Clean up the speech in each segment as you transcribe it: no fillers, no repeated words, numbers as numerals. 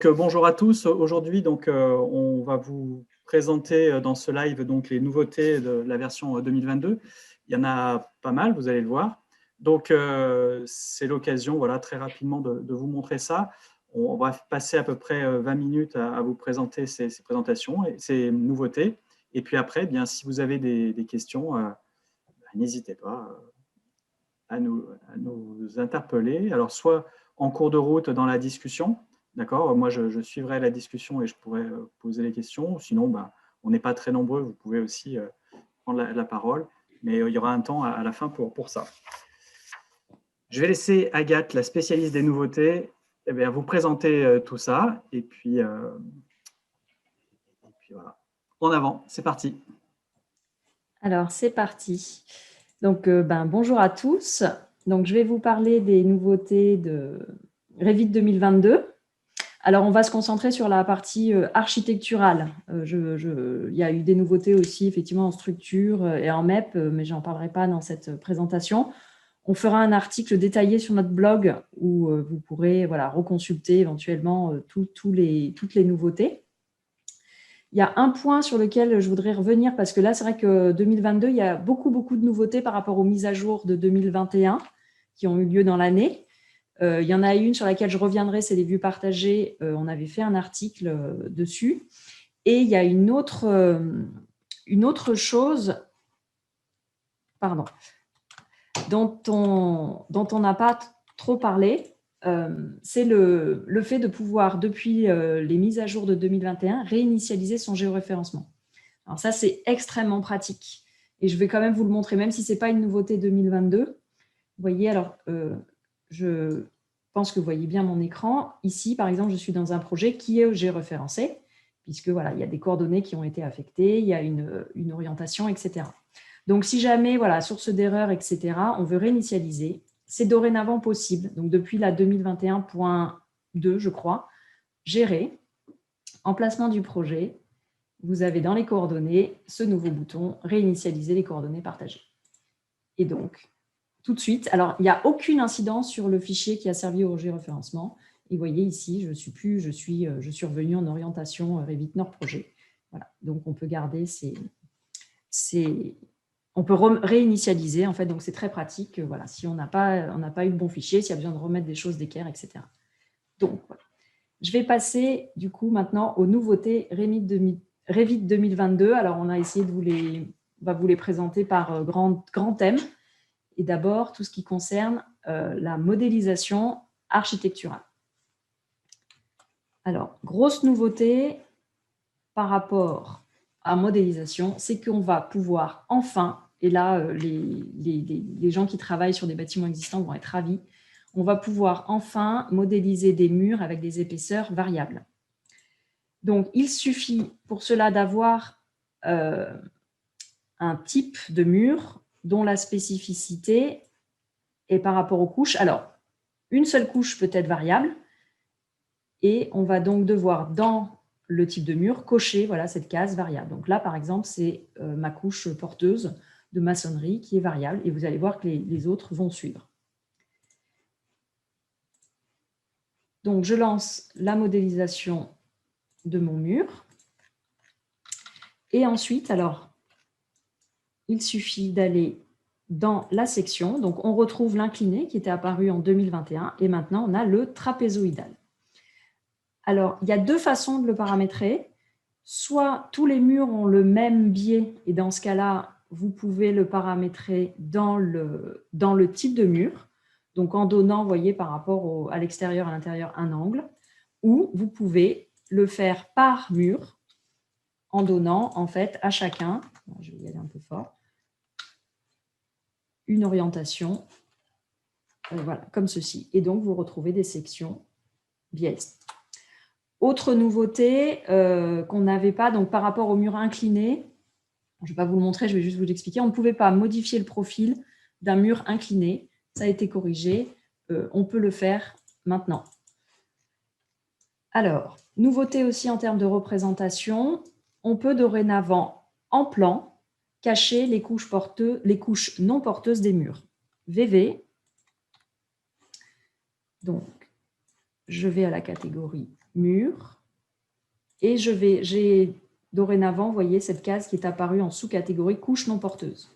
Bonjour à tous. Aujourd'hui, on va vous présenter dans ce live les nouveautés de la version 2022. Il y en a pas mal, vous allez le voir. C'est l'occasion, voilà, très rapidement de vous montrer ça. On va passer à peu près 20 minutes à vous présenter ces présentations et ces nouveautés. Et puis après, bien, si vous avez des questions, n'hésitez pas à nous interpeller. Alors, soit en cours de route dans la discussion, d'accord, moi je suivrai la discussion et je pourrai poser les questions. Sinon, on n'est pas très nombreux, vous pouvez aussi prendre la parole, mais il y aura un temps à la fin pour ça. Je vais laisser Agathe, la spécialiste des nouveautés, vous présenter tout ça. Et puis voilà. En avant, c'est parti. Alors, c'est parti. Donc, bonjour à tous. Donc, je vais vous parler des nouveautés de Revit 2022. Alors, on va se concentrer sur la partie architecturale. Il y a eu des nouveautés aussi, effectivement, en structure et en MEP, mais je n'en parlerai pas dans cette présentation. On fera un article détaillé sur notre blog où vous pourrez reconsulter éventuellement toutes les nouveautés. Il y a un point sur lequel je voudrais revenir parce que là, c'est vrai que 2022, il y a beaucoup de nouveautés par rapport aux mises à jour de 2021 qui ont eu lieu dans l'année. Il y en a une sur laquelle je reviendrai, c'est les vues partagées. On avait fait un article dessus. Et il y a une autre chose dont on n'a pas trop parlé. C'est le fait de pouvoir, depuis les mises à jour de 2021, réinitialiser son géoréférencement. Alors ça, c'est extrêmement pratique. Et je vais quand même vous le montrer, même si ce n'est pas une nouveauté 2022. Vous voyez, alors, je pense que vous voyez bien mon écran. Ici, par exemple, je suis dans un projet qui est géoréférencé, puisque voilà, il y a des coordonnées qui ont été affectées, il y a une orientation, etc. Donc, si jamais, source d'erreur, etc., on veut réinitialiser, c'est dorénavant possible. Donc, depuis la 2021.2, je crois, gérer, emplacement du projet, vous avez dans les coordonnées ce nouveau bouton « Réinitialiser les coordonnées partagées ». Et donc, tout de suite, alors il n'y a aucune incidence sur le fichier qui a servi au géoréférencement. Et vous voyez ici, je suis revenu en orientation Revit Nord Projet. Voilà, donc on peut garder on peut réinitialiser, en fait, donc c'est très pratique. Voilà, si on n'a pas eu le bon fichier, s'il y a besoin de remettre des choses d'équerre, etc. Donc, voilà. Je vais passer, du coup, maintenant aux nouveautés Revit 2022. Alors, on a essayé de vous les présenter par grand thème. Et d'abord, tout ce qui concerne la modélisation architecturale. Alors, grosse nouveauté par rapport à modélisation, c'est qu'on va pouvoir enfin, et là, les gens qui travaillent sur des bâtiments existants vont être ravis, on va pouvoir enfin modéliser des murs avec des épaisseurs variables. Donc, il suffit pour cela d'avoir un type de mur dont la spécificité est par rapport aux couches. Alors, une seule couche peut être variable et on va donc devoir, dans le type de mur, cocher cette case variable. Donc là, par exemple, c'est ma couche porteuse de maçonnerie qui est variable et vous allez voir que les autres vont suivre. Donc, je lance la modélisation de mon mur. Et ensuite, alors, il suffit d'aller dans la section. Donc, on retrouve l'incliné qui était apparu en 2021 et maintenant, on a le trapézoïdal. Alors, il y a deux façons de le paramétrer. Soit tous les murs ont le même biais et dans ce cas-là, vous pouvez le paramétrer dans le type de mur, donc en donnant, vous voyez, par rapport à l'extérieur, à l'intérieur, un angle, ou vous pouvez le faire par mur en donnant, en fait, à chacun, je vais y aller un peu fort, une orientation, voilà, comme ceci. Et donc, vous retrouvez des sections biaisées. Autre nouveauté qu'on n'avait pas, donc par rapport au mur incliné, je ne vais pas vous le montrer, je vais juste vous l'expliquer, on ne pouvait pas modifier le profil d'un mur incliné, ça a été corrigé, on peut le faire maintenant. Alors, nouveauté aussi en termes de représentation, on peut dorénavant, en plan, cacher les couches non porteuses des murs. VV, donc je vais à la catégorie murs. Et j'ai dorénavant, vous voyez, cette case qui est apparue en sous-catégorie couches non porteuses.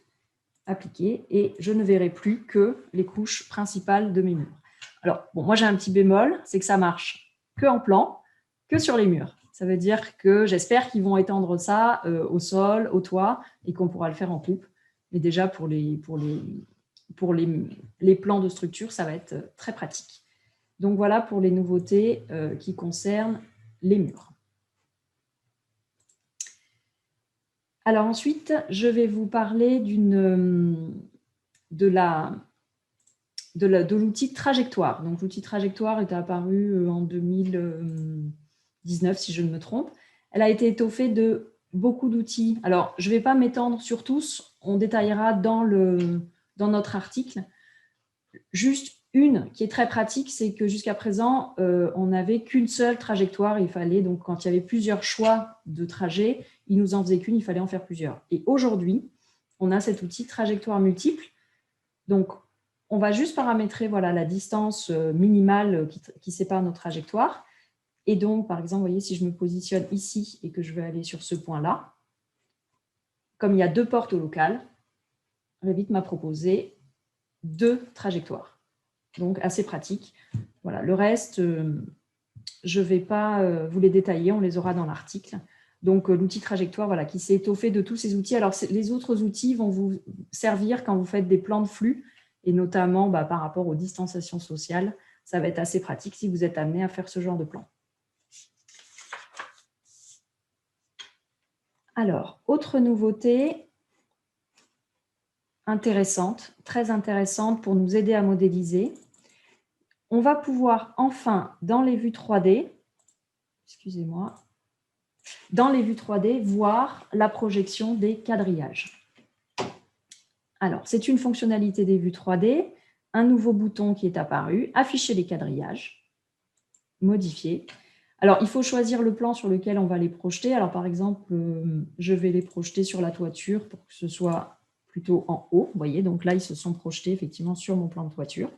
Appliquer, et je ne verrai plus que les couches principales de mes murs. Alors, bon, moi j'ai un petit bémol, c'est que ça marche que en plan, que sur les murs. Ça veut dire que j'espère qu'ils vont étendre ça au sol, au toit, et qu'on pourra le faire en coupe. Mais déjà, pour les plans de structure, ça va être très pratique. Donc voilà pour les nouveautés qui concernent les murs. Alors ensuite, je vais vous parler de l'outil trajectoire. Donc l'outil trajectoire est apparu en 2019, si je ne me trompe. Elle a été étoffée de beaucoup d'outils. Alors, je ne vais pas m'étendre sur tous, on détaillera dans notre article. Juste une qui est très pratique, c'est que jusqu'à présent, on n'avait qu'une seule trajectoire. Il fallait, donc, quand il y avait plusieurs choix de trajet, il nous en faisait qu'une, il fallait en faire plusieurs. Et aujourd'hui, on a cet outil trajectoire multiple. Donc, on va juste paramétrer voilà, la distance minimale qui sépare nos trajectoires. Et donc, par exemple, vous voyez, si je me positionne ici et que je veux aller sur ce point-là, comme il y a 2 portes au local, Revit m'a proposé 2 trajectoires. Donc, assez pratique. Voilà, le reste, je ne vais pas vous les détailler, on les aura dans l'article. Donc, l'outil trajectoire voilà, qui s'est étoffé de tous ces outils. Alors, les autres outils vont vous servir quand vous faites des plans de flux, et notamment par rapport aux distanciations sociales. Ça va être assez pratique si vous êtes amené à faire ce genre de plan. Alors, autre nouveauté intéressante, très intéressante pour nous aider à modéliser. On va pouvoir enfin, dans les vues 3D, excusez-moi, dans les vues 3D, voir la projection des quadrillages. Alors, c'est une fonctionnalité des vues 3D, un nouveau bouton qui est apparu, afficher les quadrillages, modifier. Alors, il faut choisir le plan sur lequel on va les projeter. Alors, par exemple, je vais les projeter sur la toiture pour que ce soit plutôt en haut. Vous voyez, donc là, ils se sont projetés effectivement sur mon plan de toiture.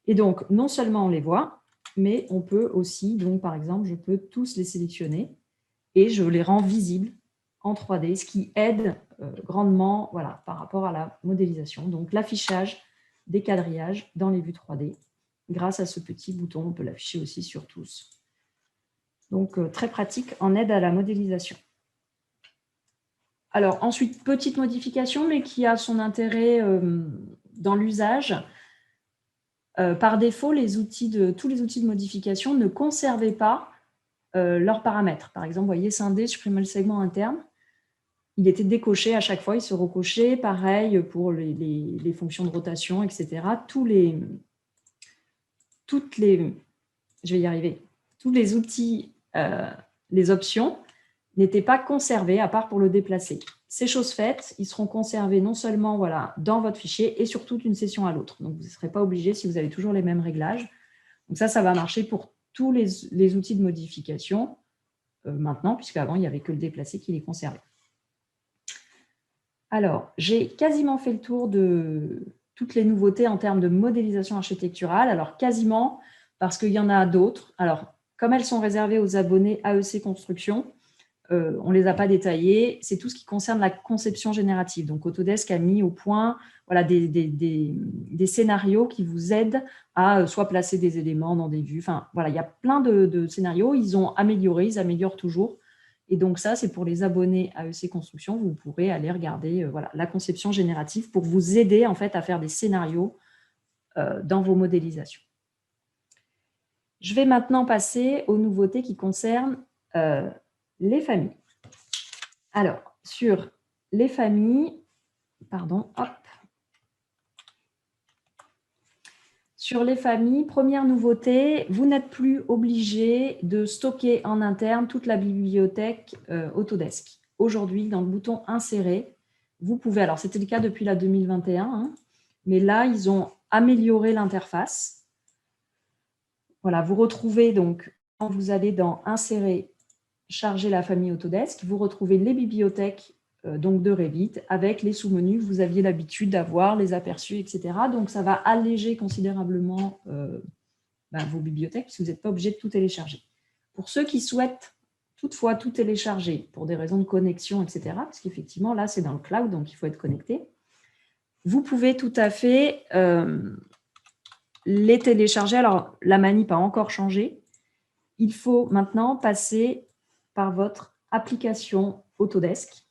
Et donc, non seulement on les voit, mais on peut aussi, donc par exemple, je peux tous les sélectionner et je les rends visibles en 3D, ce qui aide grandement voilà, par rapport à la modélisation. Donc, l'affichage des quadrillages dans les vues 3D. Grâce à ce petit bouton, on peut l'afficher aussi sur tous. Donc, très pratique en aide à la modélisation. Alors, ensuite, petite modification, mais qui a son intérêt dans l'usage. Par défaut, tous les outils de modification ne conservaient pas leurs paramètres. Par exemple, vous voyez, scinder, supprimer le segment interne. Il était décoché à chaque fois, il se recochait. Pareil pour les fonctions de rotation, etc. Tous les outils, les options, n'étaient pas conservés, à part pour le déplacer. Ces choses faites, ils seront conservés non seulement voilà, dans votre fichier, et surtout d'une session à l'autre. Donc, vous ne serez pas obligé si vous avez toujours les mêmes réglages. Donc ça va marcher pour tous les outils de modification maintenant, puisqu'avant, il n'y avait que le déplacer qui les conservait. Alors, j'ai quasiment fait le tour de toutes les nouveautés en termes de modélisation architecturale. Alors, quasiment, parce qu'il y en a d'autres. Alors, comme elles sont réservées aux abonnés AEC Construction, on ne les a pas détaillées. C'est tout ce qui concerne la conception générative. Donc, Autodesk a mis au point voilà, des scénarios qui vous aident à soit placer des éléments dans des vues. Enfin, voilà, il y a plein de scénarios. Ils ont amélioré, ils améliorent toujours. Et donc, ça, c'est pour les abonnés AEC Construction. Vous pourrez aller regarder voilà, la conception générative pour vous aider en fait, à faire des scénarios dans vos modélisations. Je vais maintenant passer aux nouveautés qui concernent les familles. Alors, sur les familles, pardon, hop. Sur les familles, première nouveauté, vous n'êtes plus obligé de stocker en interne toute la bibliothèque Autodesk. Aujourd'hui, dans le bouton Insérer, vous pouvez, alors c'était le cas depuis la 2021, hein, mais là, ils ont amélioré l'interface. Voilà, vous retrouvez donc, quand vous allez dans Insérer, charger la famille Autodesk, vous retrouvez les bibliothèques donc de Revit avec les sous-menus que vous aviez l'habitude d'avoir, les aperçus, etc. Donc, ça va alléger considérablement vos bibliothèques puisque vous n'êtes pas obligé de tout télécharger. Pour ceux qui souhaitent toutefois tout télécharger pour des raisons de connexion, etc., parce qu'effectivement, là, c'est dans le cloud, donc il faut être connecté, vous pouvez tout à fait les télécharger. Alors, la manip a encore changé. Il faut maintenant passer par votre application Autodesk.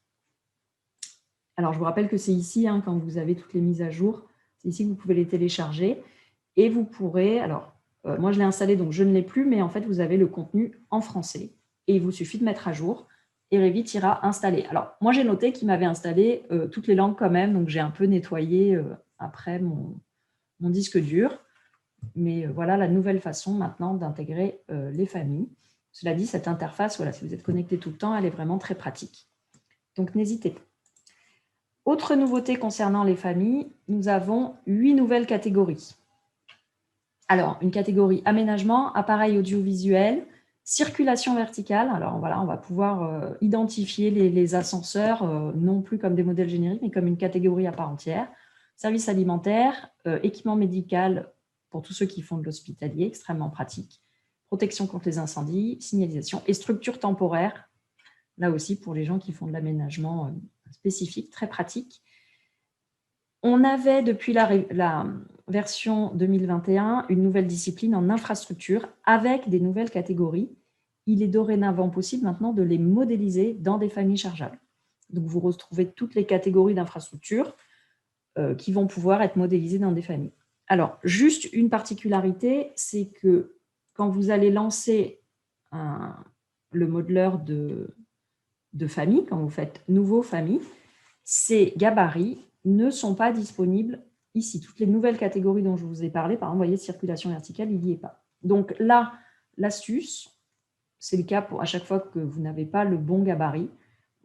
Alors, je vous rappelle que c'est ici, hein, quand vous avez toutes les mises à jour, c'est ici que vous pouvez les télécharger. Et vous pourrez, alors, moi je l'ai installé, donc je ne l'ai plus, mais en fait, vous avez le contenu en français. Et il vous suffit de mettre à jour et Revit ira installer. Alors, moi, j'ai noté qu'il m'avait installé toutes les langues quand même, donc j'ai un peu nettoyé après mon disque dur. Mais voilà la nouvelle façon maintenant d'intégrer les familles. Cela dit, cette interface, voilà, si vous êtes connecté tout le temps, elle est vraiment très pratique. Donc, n'hésitez pas. Autre nouveauté concernant les familles, nous avons 8 nouvelles catégories. Alors, une catégorie aménagement, appareil audiovisuel, circulation verticale. Alors, voilà, on va pouvoir identifier les ascenseurs, non plus comme des modèles génériques, mais comme une catégorie à part entière. Service alimentaire, équipement médical pour tous ceux qui font de l'hospitalier, extrêmement pratique. Protection contre les incendies, signalisation et structure temporaire, là aussi pour les gens qui font de l'aménagement spécifique, très pratique. On avait depuis la version 2021 une nouvelle discipline en infrastructure avec des nouvelles catégories. Il est dorénavant possible maintenant de les modéliser dans des familles chargeables. Donc, vous retrouvez toutes les catégories d'infrastructures qui vont pouvoir être modélisées dans des familles. Alors, juste une particularité, c'est que quand vous allez lancer le modeleur de famille, quand vous faites nouveau famille, ces gabarits ne sont pas disponibles ici. Toutes les nouvelles catégories dont je vous ai parlé, par exemple, vous voyez, circulation verticale, il n'y est pas. Donc là, l'astuce, c'est le cas pour à chaque fois que vous n'avez pas le bon gabarit,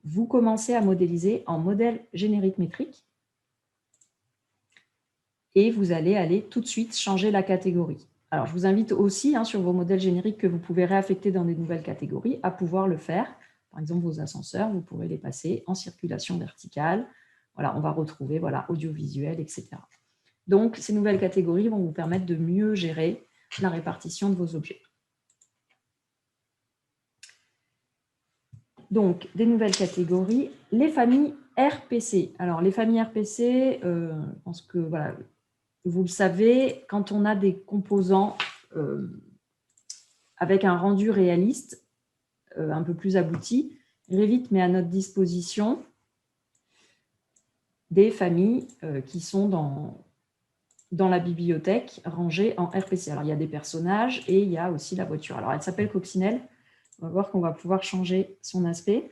vous commencez à modéliser en modèle générique métrique et vous allez aller tout de suite changer la catégorie. Alors, je vous invite aussi, sur vos modèles génériques que vous pouvez réaffecter dans des nouvelles catégories, à pouvoir le faire. Par exemple, vos ascenseurs, vous pourrez les passer en circulation verticale. Voilà, on va retrouver audiovisuel, etc. Donc, ces nouvelles catégories vont vous permettre de mieux gérer la répartition de vos objets. Donc, des nouvelles catégories, les familles RPC. Alors, les familles RPC, je pense que vous le savez, quand on a des composants avec un rendu réaliste, un peu plus abouti, Revit met à notre disposition des familles qui sont dans la bibliothèque rangées en RPC. Alors, il y a des personnages et il y a aussi la voiture. Alors, elle s'appelle Coccinelle. On va voir qu'on va pouvoir changer son aspect.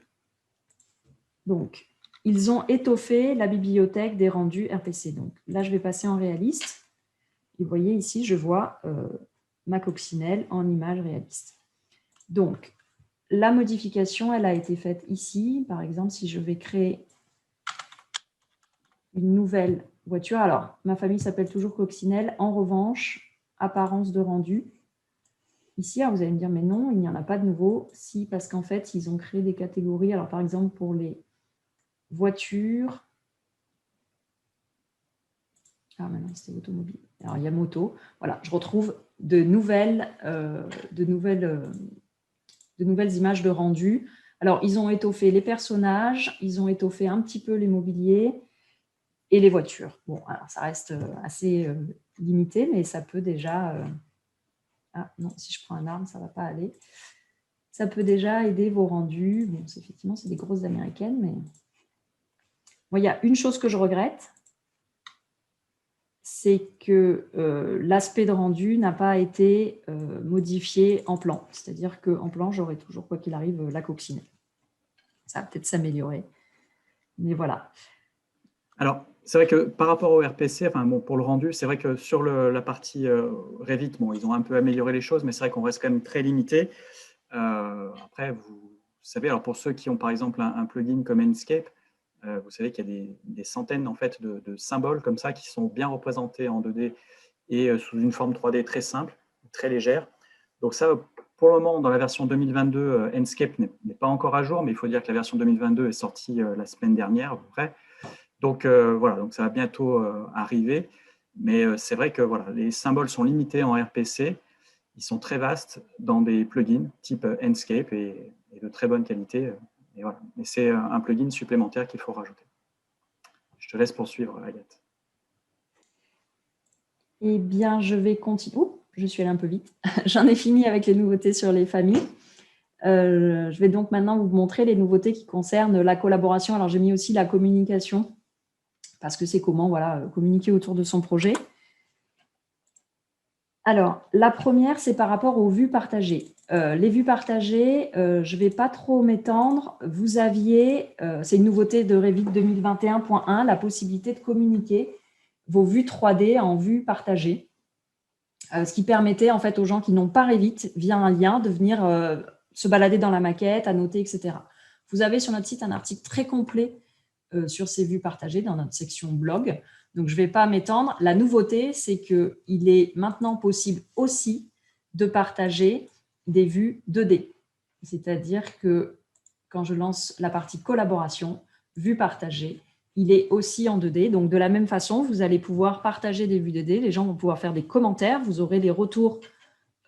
Donc, ils ont étoffé la bibliothèque des rendus RPC. Donc, là, je vais passer en réaliste. Et vous voyez ici, je vois ma coccinelle en image réaliste. Donc, la modification, elle a été faite ici. Par exemple, si je vais créer une nouvelle voiture. Alors, ma famille s'appelle toujours Coccinelle. En revanche, apparence de rendu. Ici, vous allez me dire, mais non, il n'y en a pas de nouveau. Si, parce qu'en fait, ils ont créé des catégories. Alors, par exemple, pour les voitures. Ah, maintenant, c'était automobile. Alors, il y a moto. Voilà, je retrouve de nouvelles images de rendu. Alors, ils ont étoffé les personnages, ils ont étoffé un petit peu les mobiliers et les voitures. Bon, alors, ça reste assez limité, mais ça peut déjà... Ah, non, si je prends un arbre, ça ne va pas aller. Ça peut déjà aider vos rendus. Bon, effectivement, c'est des grosses américaines, mais... Bon, il y a une chose que je regrette, c'est que l'aspect de rendu n'a pas été modifié en plan. C'est-à-dire qu'en plan, j'aurai toujours, quoi qu'il arrive, la coccinelle. Ça va peut-être s'améliorer. Mais voilà. Alors, c'est vrai que par rapport au RPC, pour le rendu, c'est vrai que sur la partie Revit, ils ont un peu amélioré les choses, mais c'est vrai qu'on reste quand même très limité. Après, vous savez, alors pour ceux qui ont par exemple un plugin comme Enscape, vous savez qu'il y a des centaines en fait, de symboles comme ça qui sont bien représentés en 2D et sous une forme 3D très simple, très légère. Donc ça, pour le moment, dans la version 2022, Enscape n'est pas encore à jour, mais il faut dire que la version 2022 est sortie la semaine dernière à peu près. Donc voilà, donc ça va bientôt arriver. Mais c'est vrai que les symboles sont limités en RPC. Ils sont très vastes dans des plugins type Enscape et de très bonne qualité. Et voilà. Mais c'est un plugin supplémentaire qu'il faut rajouter. Je te laisse poursuivre, Agathe. Eh bien, je vais continuer. Oups, je suis allée un peu vite. J'en ai fini avec les nouveautés sur les familles. Je vais donc maintenant vous montrer les nouveautés qui concernent la collaboration. Alors, j'ai mis aussi la communication, parce que c'est comment communiquer autour de son projet. Alors, la première, c'est par rapport aux vues partagées. Les vues partagées, je ne vais pas trop m'étendre. Vous aviez, c'est une nouveauté de Revit 2021.1, la possibilité de communiquer vos vues 3D en vues partagées, ce qui permettait en fait aux gens qui n'ont pas Revit, via un lien, de venir se balader dans la maquette, annoter, etc. Vous avez sur notre site un article très complet sur ces vues partagées dans notre section blog. Donc, je ne vais pas m'étendre. La nouveauté, c'est qu'il est maintenant possible aussi de partager des vues 2D. C'est-à-dire que quand je lance la partie collaboration, vue partagée, il est aussi en 2D. Donc, de la même façon, vous allez pouvoir partager des vues 2D. Les gens vont pouvoir faire des commentaires. Vous aurez des retours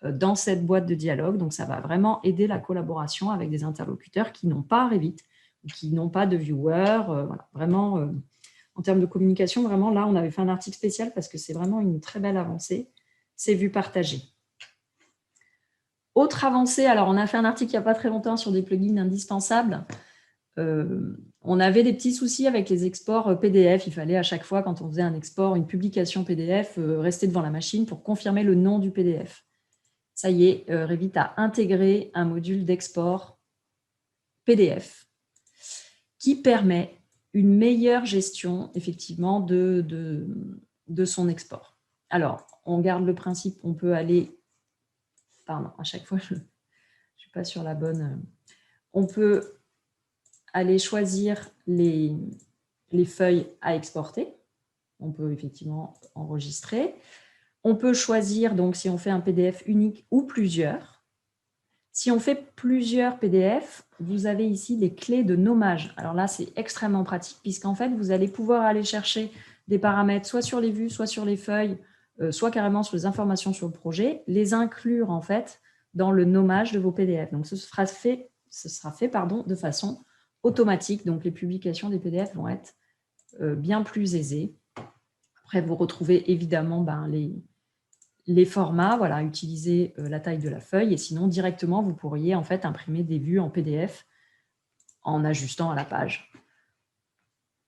dans cette boîte de dialogue. Donc, ça va vraiment aider la collaboration avec des interlocuteurs qui n'ont pas Revit ou qui n'ont pas de viewer. Voilà, vraiment, en termes de communication, vraiment, là, on avait fait un article spécial parce que c'est vraiment une très belle avancée. C'est vues partagées. Autre avancée, alors on a fait un article il n'y a pas très longtemps sur des plugins indispensables. On avait des petits soucis avec les exports PDF. Il fallait à chaque fois, quand on faisait un export, une publication PDF, rester devant la machine pour confirmer le nom du PDF. Ça y est, Revit a intégré un module d'export PDF qui permet une meilleure gestion, effectivement, de son export. Alors, on garde le principe, on peut aller... Pardon, à chaque fois, je ne suis pas sur la bonne... On peut aller choisir les feuilles à exporter. On peut effectivement enregistrer. On peut choisir, donc, si on fait un PDF unique ou plusieurs. Si on fait plusieurs PDF, vous avez ici les clés de nommage. Alors là, c'est extrêmement pratique puisqu'en fait, vous allez pouvoir aller chercher des paramètres soit sur les vues, soit sur les feuilles, soit carrément sur les informations sur le projet, les inclure en fait dans le nommage de vos PDF. Donc, ce sera fait de façon automatique. Donc, les publications des PDF vont être bien plus aisées. Après, vous retrouvez évidemment les formats, voilà, utiliser la taille de la feuille et sinon directement vous pourriez en fait imprimer des vues en PDF en ajustant à la page.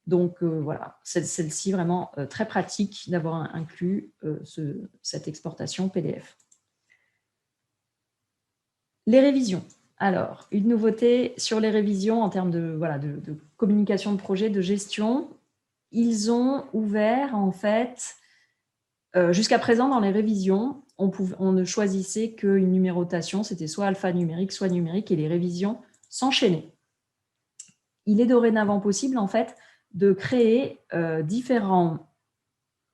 Donc voilà, celle-ci vraiment très pratique d'avoir inclus cette exportation PDF. Les révisions. Alors, une nouveauté sur les révisions en termes de communication de projet, de gestion. Ils ont ouvert en fait... Jusqu'à présent, dans les révisions, on ne choisissait qu'une numérotation, c'était soit alphanumérique, soit numérique, et les révisions s'enchaînaient. Il est dorénavant possible, en fait, de créer différents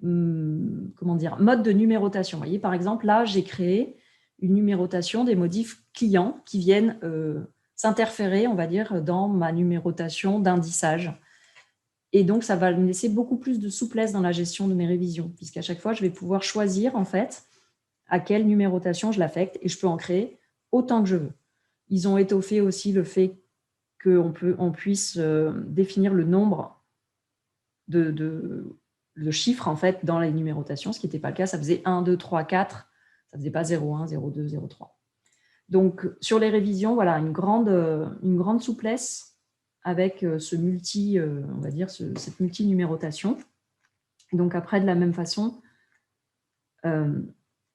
modes de numérotation. Vous voyez, par exemple, là, j'ai créé une numérotation des modifs clients qui viennent s'interférer, on va dire, dans ma numérotation d'indissage. Et donc, ça va me laisser beaucoup plus de souplesse dans la gestion de mes révisions, puisqu'à chaque fois, je vais pouvoir choisir, en fait, à quelle numérotation je l'affecte, et je peux en créer autant que je veux. Ils ont étoffé aussi le fait qu'on puisse définir le nombre de chiffres, en fait, dans les numérotations, ce qui n'était pas le cas. Ça faisait 1, 2, 3, 4. Ça ne faisait pas 0, 1, 0, 2, 0, 3. Donc, sur les révisions, voilà, une grande souplesse avec cette multi-numérotation. Donc après, de la même façon,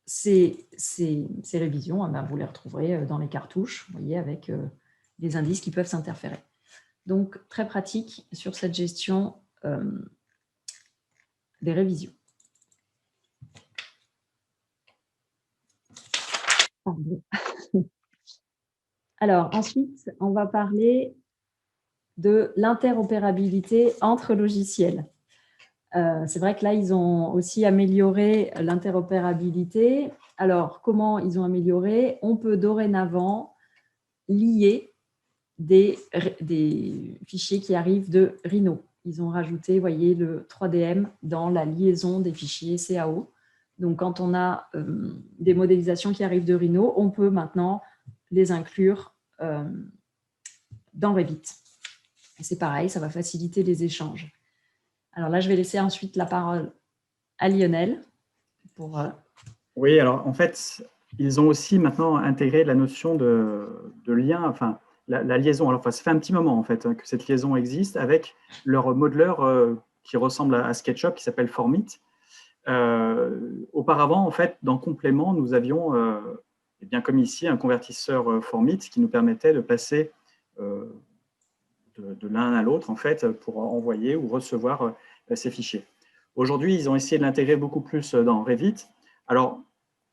ces révisions, vous les retrouverez dans les cartouches, vous voyez, avec des indices qui peuvent s'interférer. Donc, très pratique sur cette gestion des révisions. Pardon. Alors, ensuite, on va parler de l'interopérabilité entre logiciels. C'est vrai que là, ils ont aussi amélioré l'interopérabilité. Alors, comment ils ont amélioré? On peut dorénavant lier des fichiers qui arrivent de Rhino. Ils ont rajouté, vous voyez, le 3DM dans la liaison des fichiers CAO. Donc, quand on a des modélisations qui arrivent de Rhino, on peut maintenant les inclure dans Revit. Et c'est pareil, ça va faciliter les échanges. Alors là, je vais laisser ensuite la parole à Lionel. Oui, alors en fait, ils ont aussi maintenant intégré la notion de lien, enfin la liaison. Alors, ça fait un petit moment en fait que cette liaison existe avec leur modeleur qui ressemble à SketchUp, qui s'appelle Formit. Auparavant, en fait, dans Complément, nous avions, eh bien, comme ici, un convertisseur Formit qui nous permettait de passer de l'un à l'autre, en fait, pour envoyer ou recevoir ces fichiers. Aujourd'hui, ils ont essayé de l'intégrer beaucoup plus dans Revit. Alors,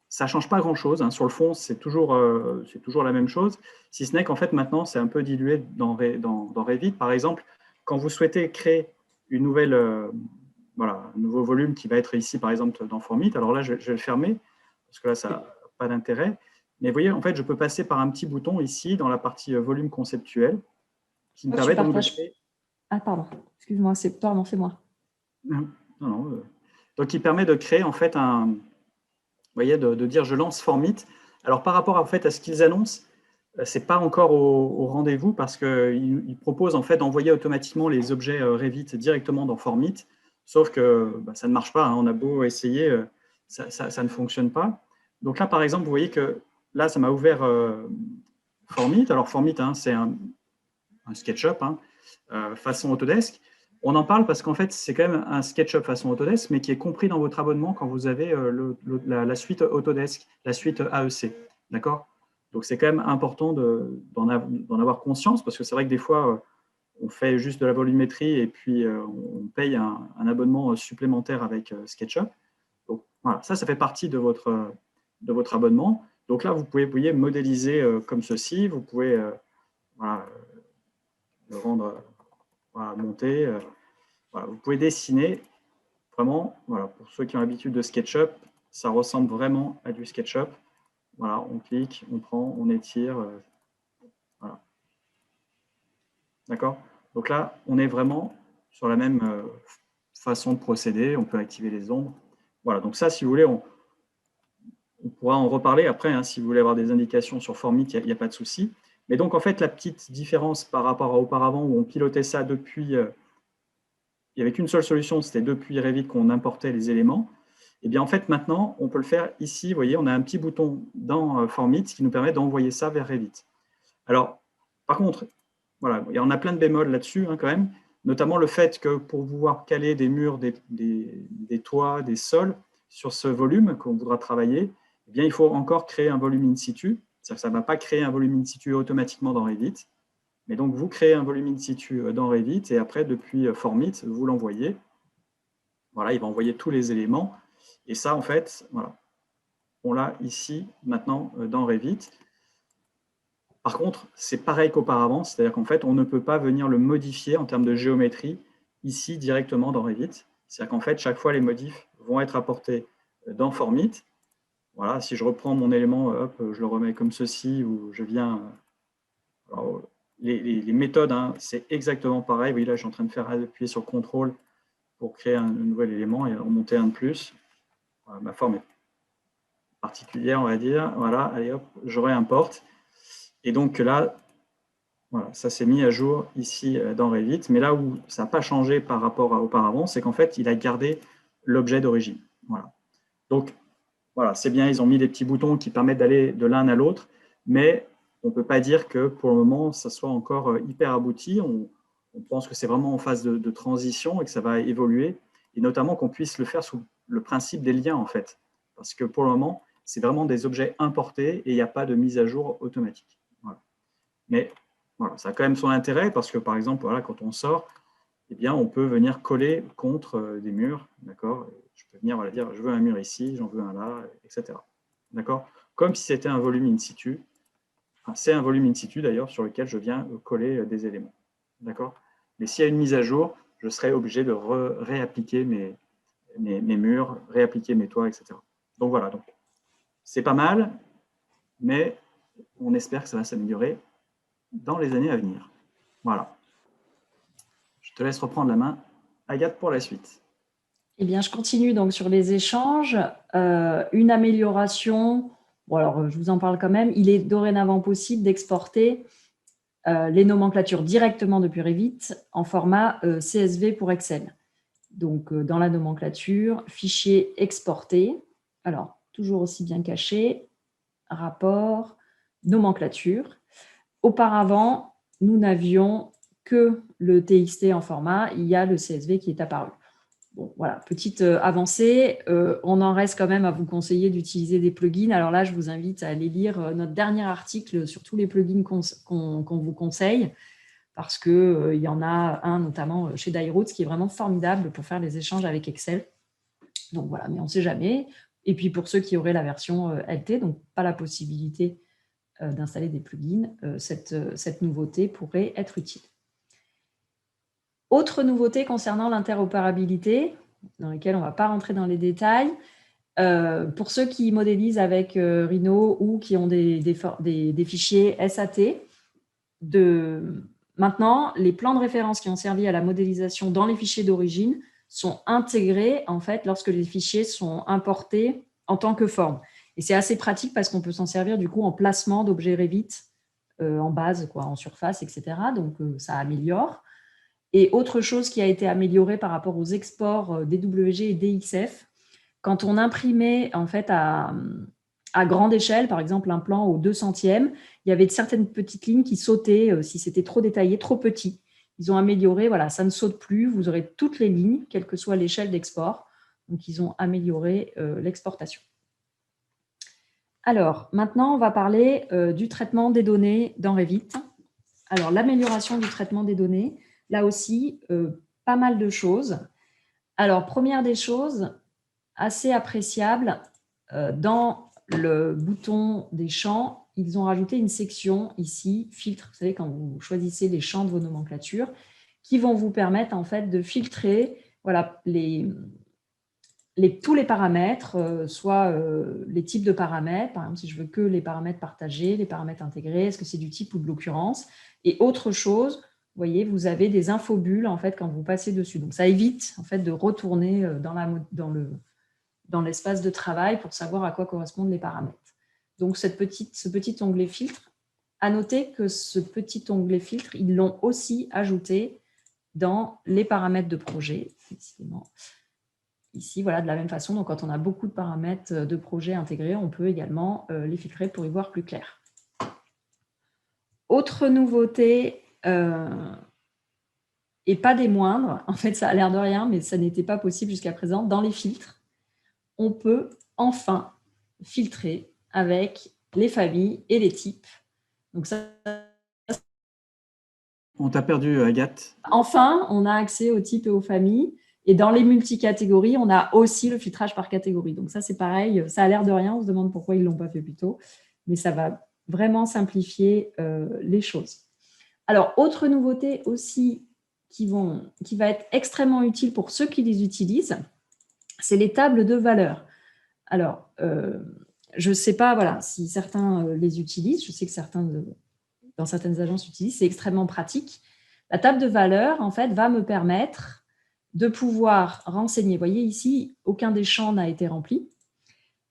ça ne change pas grand-chose. Hein. Sur le fond, c'est toujours la même chose, si ce n'est qu'en fait, maintenant, c'est un peu dilué dans Revit. Par exemple, quand vous souhaitez créer une nouvelle, un nouveau volume qui va être ici, par exemple, dans Formit, alors là, je vais le fermer, parce que là, ça n'a pas d'intérêt. Mais vous voyez, en fait, je peux passer par un petit bouton ici, dans la partie volume conceptuel, qui me permet donc de créer… Ah, pardon, excuse-moi, c'est moi. Non. Donc, qui permet de créer, en fait, vous voyez, de dire je lance Formit. Alors, par rapport en fait, à ce qu'ils annoncent, ce n'est pas encore au rendez-vous parce qu'ils proposent en fait d'envoyer automatiquement les objets Revit directement dans Formit, sauf que ça ne marche pas. Hein. On a beau essayer, ça ne fonctionne pas. Donc là, par exemple, vous voyez que là, ça m'a ouvert Formit. Alors, Formit, hein, c'est un SketchUp façon Autodesk. On en parle parce qu'en fait, c'est quand même un SketchUp façon Autodesk, mais qui est compris dans votre abonnement quand vous avez la suite Autodesk, la suite AEC. D'accord ? Donc, c'est quand même important d'en avoir conscience parce que c'est vrai que des fois, on fait juste de la volumétrie et puis on paye un abonnement supplémentaire avec SketchUp. Donc, voilà, ça fait partie de votre abonnement. Donc là, vous pouvez modéliser comme ceci. Vous pouvez le rendre monter. Voilà, vous pouvez dessiner vraiment, voilà, pour ceux qui ont l'habitude de SketchUp, ça ressemble vraiment à du SketchUp. Voilà, on clique, on prend, on étire. Voilà. D'accord ? Donc là, on est vraiment sur la même façon de procéder. On peut activer les ombres. Voilà, donc ça, si vous voulez, on pourra en reparler après. Hein, si vous voulez avoir des indications sur Formit, il n'y a pas de souci. Mais donc, en fait, la petite différence par rapport à auparavant où on pilotait ça depuis… il n'y avait qu'une seule solution, c'était depuis Revit qu'on importait les éléments. Et bien en fait, maintenant, on peut le faire ici. Vous voyez, on a un petit bouton dans Formit qui nous permet d'envoyer ça vers Revit. Alors, par contre, voilà, on a plein de bémols là-dessus quand même, notamment le fait que pour pouvoir caler des murs, des toits, des sols sur ce volume qu'on voudra travailler, eh bien, il faut encore créer un volume in situ. Ça ne va pas créer un volume in situ automatiquement dans Revit. Mais donc, vous créez un volume in situ dans Revit et après, depuis Formit, vous l'envoyez. Voilà, il va envoyer tous les éléments. Et ça, en fait, voilà, on l'a ici, maintenant, dans Revit. Par contre, c'est pareil qu'auparavant, c'est-à-dire qu'en fait, on ne peut pas venir le modifier en termes de géométrie ici, directement dans Revit. C'est-à-dire qu'en fait, chaque fois, les modifs vont être apportés dans Formit. Voilà, si je reprends mon élément, hop, je le remets comme ceci, ou je viens… Alors, les méthodes, hein, c'est exactement pareil. Oui, là, je suis en train de faire appuyer sur CTRL pour créer un nouvel élément et en monter un de plus. Voilà, ma forme est particulière, on va dire. Voilà, allez hop, je réimporte. Et donc là, voilà, ça s'est mis à jour ici dans Revit. Mais là où ça n'a pas changé par rapport à auparavant, c'est qu'en fait, il a gardé l'objet d'origine. Voilà. Donc, voilà, c'est bien, ils ont mis des petits boutons qui permettent d'aller de l'un à l'autre, mais on ne peut pas dire que pour le moment, ça soit encore hyper abouti. On pense que c'est vraiment en phase de transition et que ça va évoluer, et notamment qu'on puisse le faire sous le principe des liens, en fait. Parce que pour le moment, c'est vraiment des objets importés et il n'y a pas de mise à jour automatique. Voilà. Mais voilà, ça a quand même son intérêt parce que, par exemple, voilà, quand on sort, eh bien, on peut venir coller contre des murs, d'accord ? Je peux venir dire, je veux un mur ici, j'en veux un là, etc. D'accord ? Comme si c'était un volume in situ. Enfin, c'est un volume in situ, d'ailleurs, sur lequel je viens coller des éléments. D'accord ? Mais s'il y a une mise à jour, je serai obligé de réappliquer mes murs, réappliquer mes toits, etc. Donc voilà, donc, c'est pas mal, mais on espère que ça va s'améliorer dans les années à venir. Voilà. Je te laisse reprendre la main, Agathe, pour la suite. Eh bien, je continue donc sur les échanges. Une amélioration, bon alors je vous en parle quand même, il est dorénavant possible d'exporter les nomenclatures directement depuis Revit en format CSV pour Excel. Donc, dans la nomenclature, fichier exporté, alors toujours aussi bien caché, rapport, nomenclature. Auparavant, nous n'avions que le TXT en format, il y a le CSV qui est apparu. Bon, voilà, petite avancée. On en reste quand même à vous conseiller d'utiliser des plugins. Alors là, je vous invite à aller lire notre dernier article sur tous les plugins qu'on vous conseille, parce qu'il y en a un notamment chez Dairouts qui est vraiment formidable pour faire les échanges avec Excel. Donc voilà, mais on ne sait jamais. Et puis pour ceux qui auraient la version LT, donc pas la possibilité d'installer des plugins, cette nouveauté pourrait être utile. Autre nouveauté concernant l'interopérabilité, dans laquelle on ne va pas rentrer dans les détails, pour ceux qui modélisent avec Rhino ou qui ont des fichiers SAT, maintenant, les plans de référence qui ont servi à la modélisation dans les fichiers d'origine sont intégrés en fait lorsque les fichiers sont importés en tant que forme. Et c'est assez pratique parce qu'on peut s'en servir du coup en placement d'objets Revit en base, quoi, en surface, etc. Donc ça améliore. Et autre chose qui a été améliorée par rapport aux exports DWG et DXF, quand on imprimait en fait à grande échelle, par exemple un plan au 200e, il y avait certaines petites lignes qui sautaient si c'était trop détaillé, trop petit. Ils ont amélioré, voilà, ça ne saute plus, vous aurez toutes les lignes, quelle que soit l'échelle d'export. Donc, ils ont amélioré l'exportation. Alors, maintenant, on va parler du traitement des données dans Revit. Alors, l'amélioration du traitement des données, là aussi, pas mal de choses. Alors, première des choses, assez appréciable, dans le bouton des champs, ils ont rajouté une section ici, filtre, vous savez, quand vous choisissez les champs de vos nomenclatures, qui vont vous permettre en fait de filtrer voilà, tous les paramètres, soit les types de paramètres, par exemple si je veux que les paramètres partagés, les paramètres intégrés, est-ce que c'est du type ou de l'occurrence, et autre chose, vous voyez, vous avez des infobulles en fait quand vous passez dessus. Donc ça évite en fait de retourner dans l'espace de travail pour savoir à quoi correspondent les paramètres. Donc ce petit onglet filtre, à noter que ce petit onglet filtre, ils l'ont aussi ajouté dans les paramètres de projet, décidément. Ici, voilà, de la même façon, donc quand on a beaucoup de paramètres de projet intégrés, on peut également les filtrer pour y voir plus clair. Autre nouveauté, et pas des moindres, en fait ça a l'air de rien, mais ça n'était pas possible jusqu'à présent, dans les filtres, on peut enfin filtrer avec les familles et les types. Donc ça, On t'a perdu, Agathe. enfin, on a accès aux types et aux familles. Et dans les multicatégories, on a aussi le filtrage par catégorie. Donc ça, c'est pareil. Ça a l'air de rien. On se demande pourquoi ils ne l'ont pas fait plus tôt. Mais ça va vraiment simplifier les choses. Alors, autre nouveauté aussi qui va être extrêmement utile pour ceux qui les utilisent, c'est les tables de valeurs. Alors, je ne sais pas voilà, si certains les utilisent. Je sais que certains, dans certaines agences, utilisent. C'est extrêmement pratique. La table de valeurs, en fait, va me permettre de pouvoir renseigner. Vous voyez ici, aucun des champs n'a été rempli.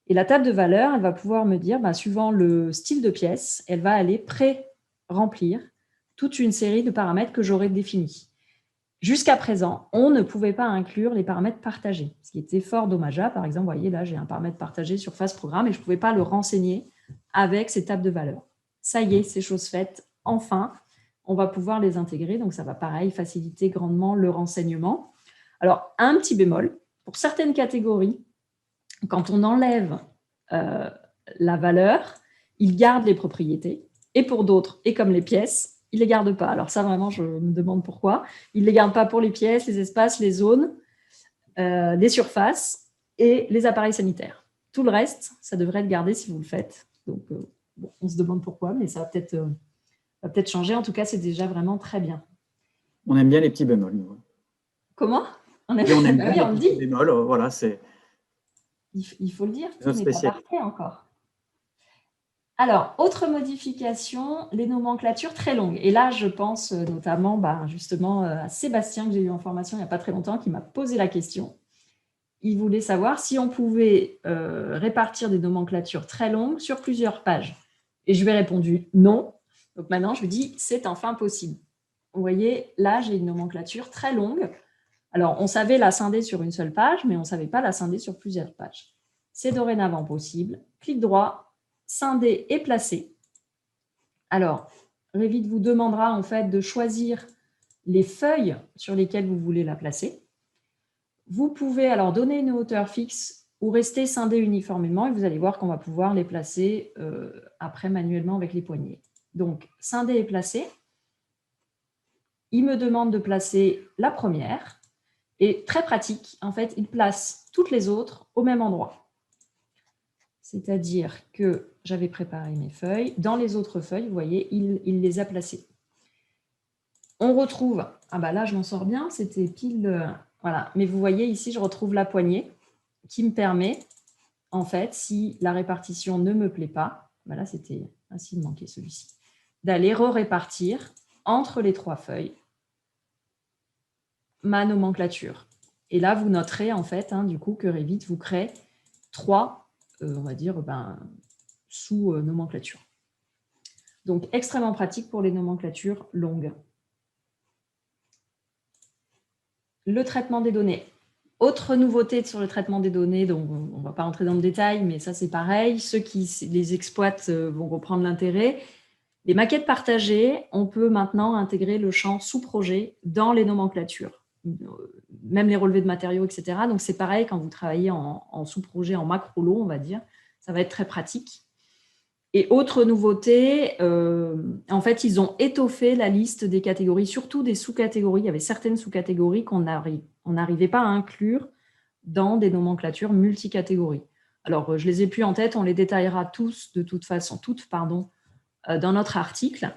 Et la table de valeurs, elle va pouvoir me dire, suivant le style de pièce, elle va aller pré-remplir toute une série de paramètres que j'aurais définis. Jusqu'à présent, on ne pouvait pas inclure les paramètres partagés, ce qui était fort dommageable. Par exemple, vous voyez, là, j'ai un paramètre partagé sur phase programme et je ne pouvais pas le renseigner avec ces tables de valeurs. Ça y est, c'est chose faite. Enfin, on va pouvoir les intégrer. Donc, ça va, pareil, faciliter grandement le renseignement. Alors, un petit bémol, pour certaines catégories, quand on enlève la valeur, il garde les propriétés. Et pour d'autres, et comme les pièces, il ne les garde pas. Alors ça, vraiment, je me demande pourquoi. Il ne les garde pas pour les pièces, les espaces, les zones, les surfaces et les appareils sanitaires. Tout le reste, ça devrait être gardé si vous le faites. Donc, bon, on se demande pourquoi, mais ça va peut-être changer. En tout cas, c'est déjà vraiment très bien. On aime bien les petits bémols, nous. Comment on aime bien on les petits bémols, voilà, c'est... Il faut le dire, tout n'est pas parfait encore. Alors, autre modification, les nomenclatures très longues. Et là, je pense notamment justement à Sébastien, que j'ai eu en formation il n'y a pas très longtemps, qui m'a posé la question. il voulait savoir si on pouvait répartir des nomenclatures très longues sur plusieurs pages. Et je lui ai répondu non. Donc maintenant, je lui dis, c'est enfin possible. Vous voyez, là, j'ai une nomenclature très longue. Alors, on savait la scinder sur une seule page, mais on ne savait pas la scinder sur plusieurs pages. C'est dorénavant possible. Clic droit, scinder et placer. Alors, Revit vous demandera en fait de choisir les feuilles sur lesquelles vous voulez la placer. Vous pouvez alors donner une hauteur fixe ou rester scindé uniformément et vous allez voir qu'on va pouvoir les placer après manuellement avec les poignets. Donc, scinder et placer. Il me demande de placer la première et très pratique, en fait, il place toutes les autres au même endroit. C'est-à-dire que j'avais préparé mes feuilles. Dans les autres feuilles, vous voyez, il les a placées. On retrouve, ah bah là je m'en sors bien, c'était pile, voilà. Mais vous voyez ici, je retrouve la poignée qui me permet, en fait, si la répartition ne me plaît pas, bah là c'était ainsi de manquer celui-ci, d'aller répartir entre les trois feuilles ma nomenclature. Et là, vous noterez en fait, du coup, que Revit vous crée trois, on va dire, sous-nomenclatures. Donc, extrêmement pratique pour les nomenclatures longues. Le traitement des données. Autre nouveauté sur le traitement des données, donc on ne va pas rentrer dans le détail, mais ça c'est pareil. Ceux qui les exploitent vont reprendre l'intérêt. Les maquettes partagées, on peut maintenant intégrer le champ sous-projet dans les nomenclatures, même les relevés de matériaux, etc. Donc c'est pareil quand vous travaillez en sous-projet, en macro-lot, on va dire, ça va être très pratique. Et autre nouveauté, en fait, ils ont étoffé la liste des catégories, surtout des sous-catégories. Il y avait certaines sous-catégories qu'on n'arrivait pas à inclure dans des nomenclatures multicatégories. Alors, je les ai plus en tête, on les détaillera tous, de toute façon, toutes, pardon, dans notre article.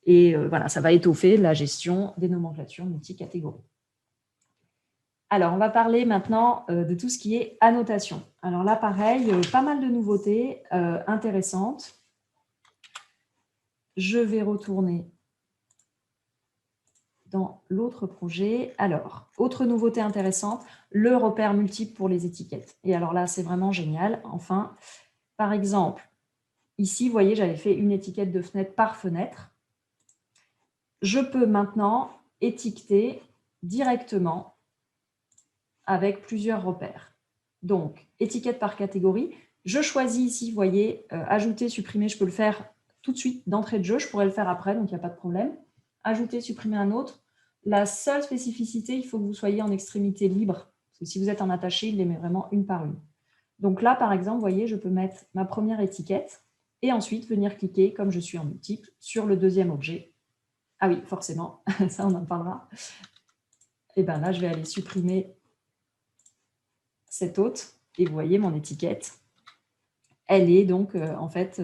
Et voilà, ça va étoffer la gestion des nomenclatures multicatégories. Alors, on va parler maintenant de tout ce qui est annotation. Alors là, pareil, pas mal de nouveautés intéressantes. Je vais retourner dans l'autre projet. Alors, autre nouveauté intéressante, le repère multiple pour les étiquettes. Et alors là, c'est vraiment génial. Enfin, par exemple, ici, vous voyez, j'avais fait une étiquette de fenêtre par fenêtre. Je peux maintenant étiqueter directement avec plusieurs repères. Donc, étiquette par catégorie. Je choisis ici, vous voyez, ajouter, supprimer, je peux le faire tout de suite d'entrée de jeu. Je pourrais le faire après, donc il n'y a pas de problème. Ajouter, supprimer un autre. La seule spécificité, il faut que vous soyez en extrémité libre. Parce que si vous êtes en attaché, il les met vraiment une par une. Donc là, par exemple, vous voyez, je peux mettre ma première étiquette et ensuite venir cliquer, comme je suis en multiple, sur le deuxième objet. Ah oui, forcément, ça on en parlera. Et bien là, je vais aller supprimer cette autre. Et vous voyez, mon étiquette, elle est donc, en fait,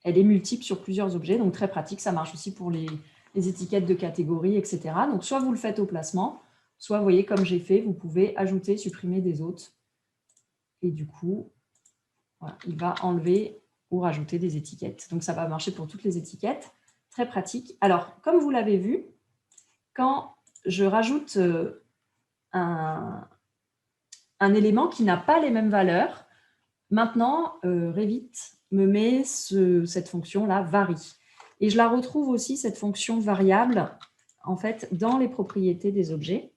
elle est multiple sur plusieurs objets. Donc, très pratique. Ça marche aussi pour les étiquettes de catégorie, etc. Donc, soit vous le faites au placement, soit, vous voyez, comme j'ai fait, vous pouvez ajouter, supprimer des autres. Et du coup, voilà, il va enlever ou rajouter des étiquettes. Donc, ça va marcher pour toutes les étiquettes. Très pratique. Alors, comme vous l'avez vu, quand je rajoute un élément qui n'a pas les mêmes valeurs, maintenant, Revit me met cette fonction-là, varie. Et je la retrouve aussi, cette fonction variable, en fait, dans les propriétés des objets.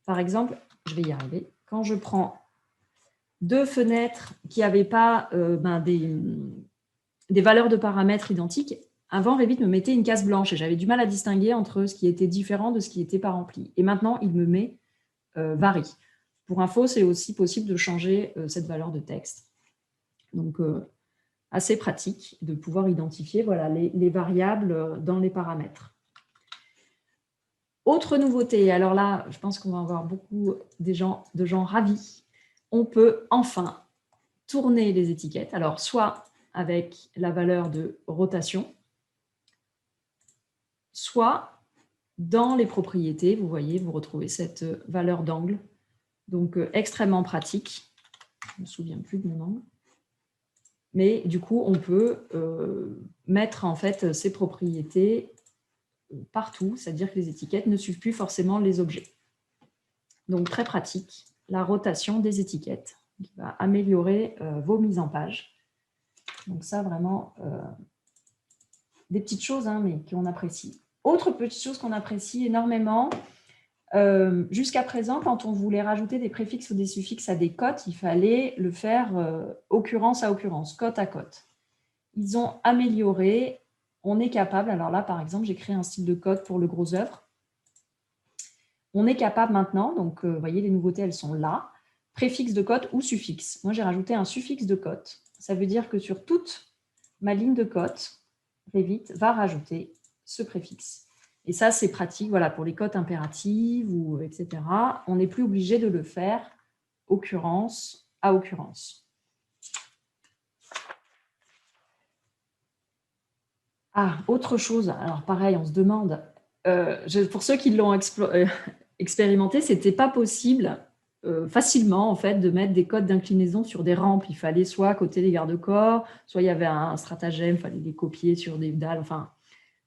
Par exemple, je vais y arriver. Quand je prends deux fenêtres qui n'avaient pas des valeurs de paramètres identiques, avant, Revit me mettait une case blanche et j'avais du mal à distinguer entre ce qui était différent de ce qui n'était pas rempli. Et maintenant, il me met varie. Pour info, c'est aussi possible de changer cette valeur de texte. Donc, assez pratique de pouvoir identifier voilà, les variables dans les paramètres. Autre nouveauté, alors là, je pense qu'on va avoir beaucoup de gens ravis. On peut enfin tourner les étiquettes. Alors, soit avec la valeur de rotation, soit dans les propriétés, vous voyez, vous retrouvez cette valeur d'angle. Donc, extrêmement pratique. Je ne me souviens plus de mon angle. Mais du coup, on peut mettre en fait ces propriétés partout, c'est-à-dire que les étiquettes ne suivent plus forcément les objets. Donc, très pratique. la rotation des étiquettes, qui va améliorer vos mises en page. Donc ça, vraiment, des petites choses, hein, mais qu'on apprécie. Autre petite chose qu'on apprécie énormément, jusqu'à présent, quand on voulait rajouter des préfixes ou des suffixes à des cotes, il fallait le faire occurrence à occurrence, cote à cote. Ils ont amélioré, on est capable, alors là, par exemple, j'ai créé un style de code pour le gros œuvre. On est capable maintenant, donc vous voyez, les nouveautés, elles sont là, préfixe de cote ou suffixe. Moi, j'ai rajouté un suffixe de cote. Ça veut dire que sur toute ma ligne de cote, Revit va rajouter ce préfixe. Et ça, c'est pratique, voilà, pour les cotes impératives, ou etc. On n'est plus obligé de le faire occurrence à occurrence. Ah, autre chose, alors pareil, on se demande, pour ceux qui l'ont expérimenté, ce n'était pas possible facilement en fait, de mettre des codes d'inclinaison sur des rampes. Il fallait soit à côté des garde-corps, soit il y avait un stratagème, il fallait les copier sur des dalles, enfin,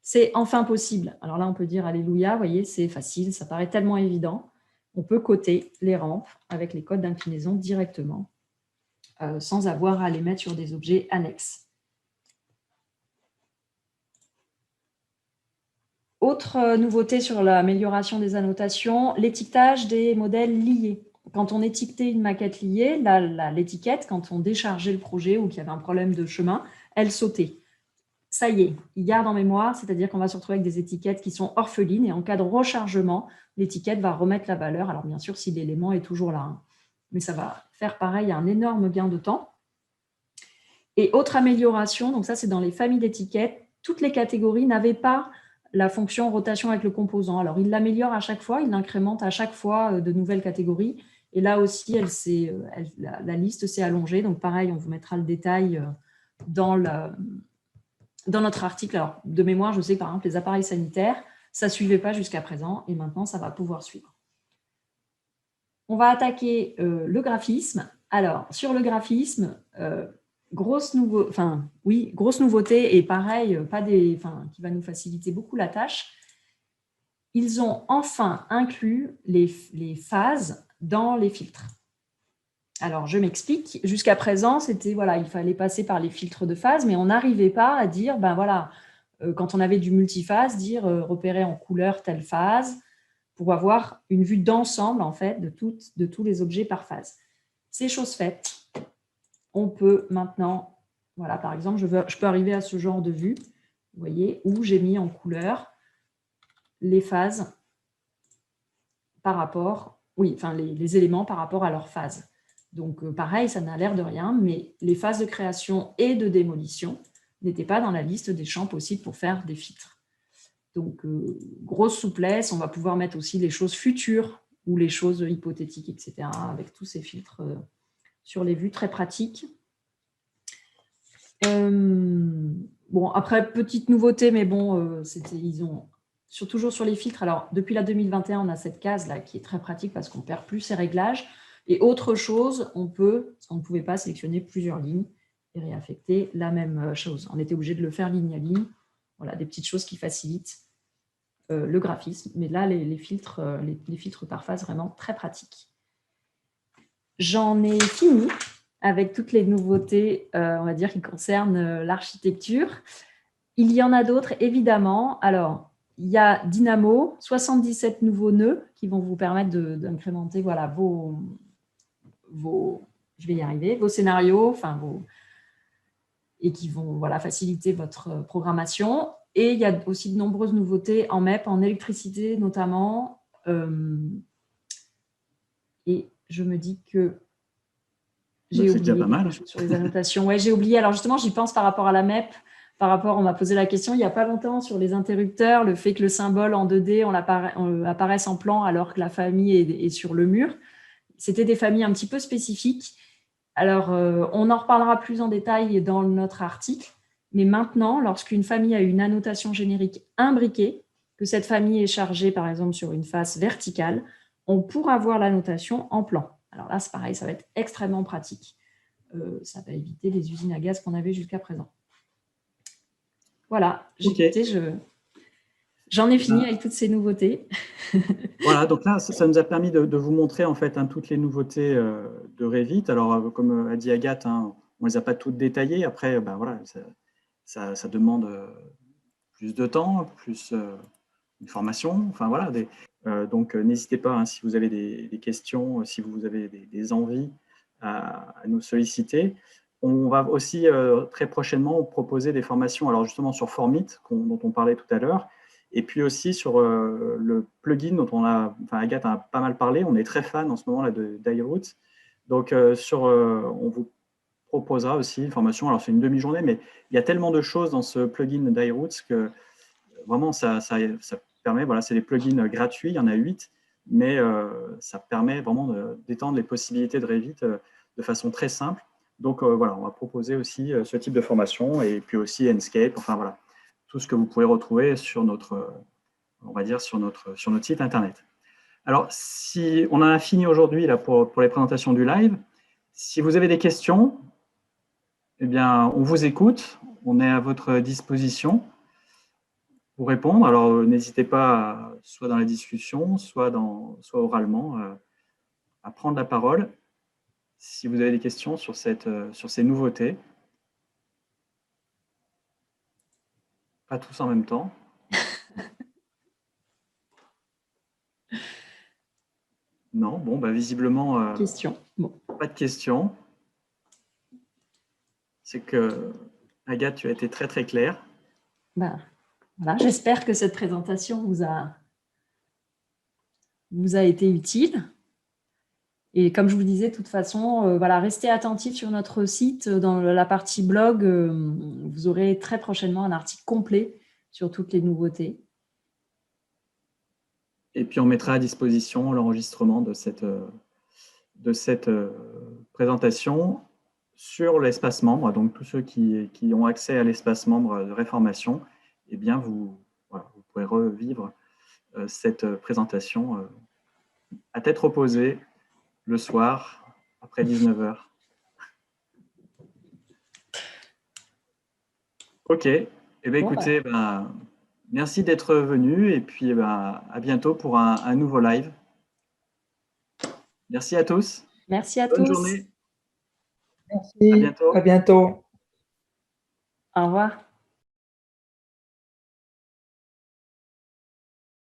c'est enfin possible. Alors là, on peut dire alléluia, vous voyez, c'est facile, ça paraît tellement évident. On peut coter les rampes avec les codes d'inclinaison directement, sans avoir à les mettre sur des objets annexes. Autre nouveauté sur l'amélioration des annotations, l'étiquetage des modèles liés. Quand on étiquetait une maquette liée, l'étiquette, quand on déchargeait le projet ou qu'il y avait un problème de chemin, elle sautait. Ça y est, il garde en mémoire, c'est-à-dire qu'on va se retrouver avec des étiquettes qui sont orphelines et en cas de rechargement, l'étiquette va remettre la valeur. Alors bien sûr, si l'élément est toujours là, hein. Mais ça va faire pareil, un énorme gain de temps. Et autre amélioration, donc ça c'est dans les familles d'étiquettes, toutes les catégories n'avaient pas la fonction rotation avec le composant. Alors il l'améliore à chaque fois, il l'incrémente à chaque fois de nouvelles catégories. Et là aussi, la liste s'est allongée. Donc pareil, on vous mettra le détail dans notre article. Alors, de mémoire, je sais que par exemple, les appareils sanitaires, ça ne suivait pas jusqu'à présent et maintenant, ça va pouvoir suivre. On va attaquer le graphisme. Alors, sur le graphisme, grosse nouveauté et pareil, qui va nous faciliter beaucoup la tâche. Ils ont enfin inclus les phases dans les filtres. Alors, je m'explique. Jusqu'à présent, c'était, voilà, il fallait passer par les filtres de phase, mais on n'arrivait pas à dire, ben voilà, quand on avait du multiphase, dire repérer en couleur telle phase pour avoir une vue d'ensemble, en fait, de tous les objets par phase. C'est chose faite. On peut maintenant, voilà, par exemple, je peux arriver à ce genre de vue, vous voyez, où j'ai mis en couleur les phases par rapport, les éléments par rapport à leur phase. Donc, pareil, ça n'a l'air de rien, mais les phases de création et de démolition n'étaient pas dans la liste des champs possibles pour faire des filtres. Donc, grosse souplesse, on va pouvoir mettre aussi les choses futures ou les choses hypothétiques, etc., avec tous ces filtres sur les vues, très pratiques. Bon, après, petite nouveauté, mais bon, ils ont toujours sur les filtres. Alors, depuis la 2021, on a cette case-là qui est très pratique parce qu'on ne perd plus ses réglages. Et autre chose, on ne pouvait pas sélectionner plusieurs lignes et réaffecter la même chose. On était obligé de le faire ligne à ligne. Voilà, des petites choses qui facilitent le graphisme. Mais là, les filtres par phase, vraiment très pratiques. J'en ai fini avec toutes les nouveautés, on va dire, qui concernent l'architecture. Il y en a d'autres, évidemment. Alors, il y a Dynamo, 77 nouveaux nœuds qui vont vous permettre d'incrémenter voilà, vos scénarios, et qui vont faciliter votre programmation. Et il y a aussi de nombreuses nouveautés en MEP, en électricité notamment. Et je me dis que j'ai oublié pas mal. sur les annotations. Ouais, j'ai oublié. Alors justement, j'y pense par rapport à la MEP. On m'a posé la question il n'y a pas longtemps sur les interrupteurs, le fait que le symbole en 2D apparaisse en plan alors que la famille est sur le mur. C'était des familles un petit peu spécifiques. Alors, on en reparlera plus en détail dans notre article. Mais maintenant, lorsqu'une famille a une annotation générique imbriquée, que cette famille est chargée, par exemple, sur une face verticale, on pourra voir l'annotation en plan. Alors là, c'est pareil, ça va être extrêmement pratique. Ça va éviter les usines à gaz qu'on avait jusqu'à présent. Voilà, Okay. J'en ai fini avec toutes ces nouveautés. Voilà, donc là, ça nous a permis de vous montrer en fait toutes les nouveautés de Revit. Alors, comme a dit Agathe, on ne les a pas toutes détaillées. Après, voilà, ça demande plus de temps, plus une formation. Enfin, voilà. Donc, n'hésitez pas, si vous avez des questions, si vous avez des envies, à nous solliciter. On va aussi très prochainement proposer des formations, alors justement sur Formit, dont on parlait tout à l'heure, et puis aussi sur le plugin dont Agathe a pas mal parlé. On est très fan en ce moment là, de Dieroots. Donc, on vous proposera aussi une formation. Alors, c'est une demi-journée, mais il y a tellement de choses dans ce plugin Dieroots que vraiment, ça permet, voilà, c'est des plugins gratuits, il y en a 8, mais ça permet vraiment d'étendre les possibilités de Revit de façon très simple. Donc, voilà, on va proposer aussi ce type de formation, et puis aussi Enscape, enfin voilà, tout ce que vous pouvez retrouver sur notre, on va dire, sur notre site internet. Alors, si on en a fini aujourd'hui là pour les présentations du live, si vous avez des questions, eh bien, on vous écoute, on est à votre disposition pour répondre. Alors, n'hésitez pas, soit dans la discussion, soit oralement, à prendre la parole si vous avez des questions sur ces nouveautés. Pas tous en même temps. Non, bon, visiblement, Bon. pas de questions. C'est que, Agathe, tu as été très, très claire. Voilà, j'espère que cette présentation vous a été utile. Et comme je vous disais, de toute façon, voilà, restez attentifs sur notre site. Dans la partie blog, vous aurez très prochainement un article complet sur toutes les nouveautés. Et puis, on mettra à disposition l'enregistrement de cette présentation sur l'espace membre. Donc, tous ceux qui ont accès à l'espace membre de Réformation, eh bien, vous pourrez revivre cette présentation à tête reposée le soir, après 19h. OK. Eh bien, écoutez, merci d'être venu, et puis à bientôt pour un nouveau live. Merci à tous. Merci à Bonne tous. journée. Merci. À bientôt. À bientôt. Au revoir.